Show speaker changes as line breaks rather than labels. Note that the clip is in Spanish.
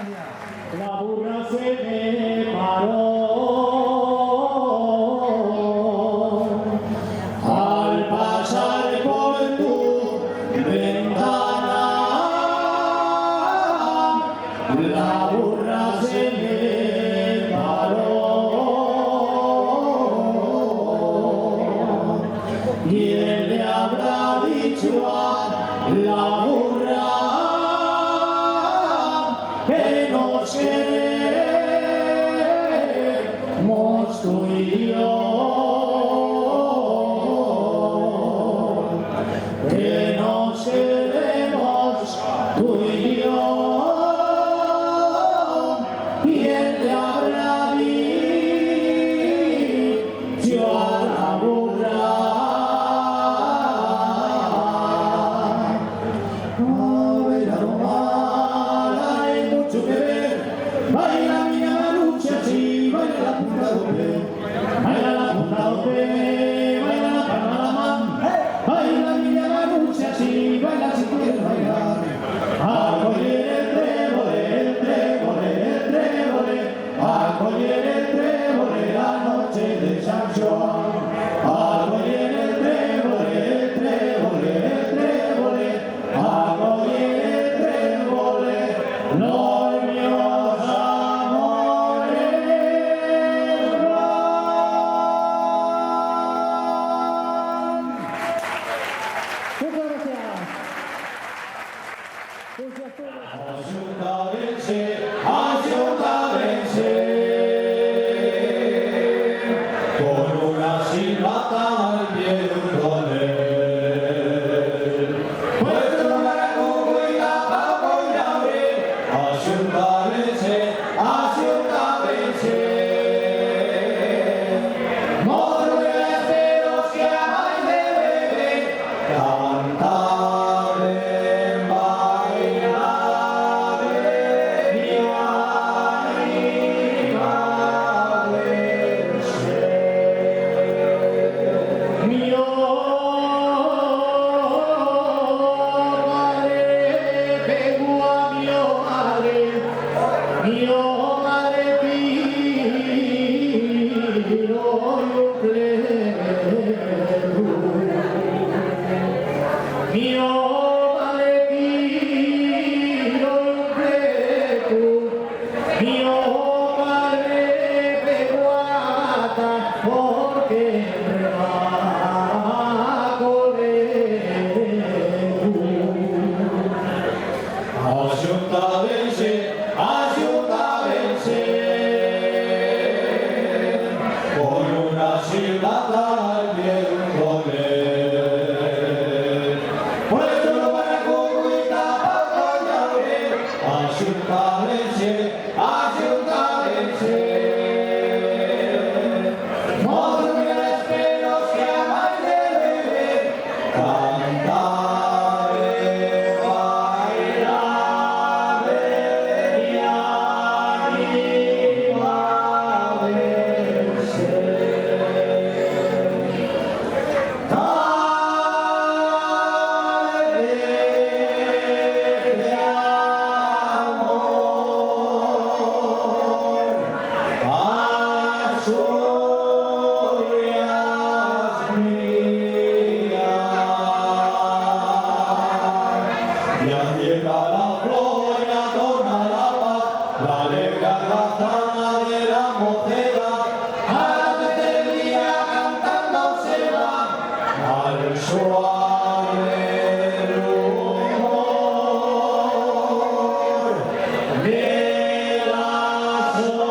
La burra se me paró al pasar por tu ventana. La burra se me paró. ¿Quién le habrá dicho a la burra que nos queremos tú y yo? Que nos queremos tú y yo. ¿Quién le habrá dicho a la burra? Baila mi amarucha, sí, baila la punta do pé, baila la punta do pé, baila la palma la mano. Baila mi amarucha, sí, baila si quieres bailar. A coger el trébole, el trébole, el trébole, a coger el trébole la noche de San Juan. A coger el trébole, el trébole, el trébole, a coger el trébole, los míos amores. Muchas gracias. Ajuntárense, ajuntárense, con una silbata al pie de un tonel. Puesto para cuidar para apoyar, ajuntárense, ajuntárense. Modo de los que amáis de beber, cantar, bailar, y animarse. Mio mare, pegó a mio mare tiro yo plebu. Mio mare tiro yo plebu. Mio mare peguata porque rebaco lebu. Ajuntárense, ajuntárense, con una silbata al pie de un tonel. Puesto para cuidar para apoyar, ajuntárense, ajuntárense. Modo de los que amáis de beber, cantar, bailar, y animarse. De amor, Asturias mía. Ya llega la flor, ya torna la paz, la alegre gazana de la mocedad. A las 3 del día cantando se va al suave rumor de la soledad.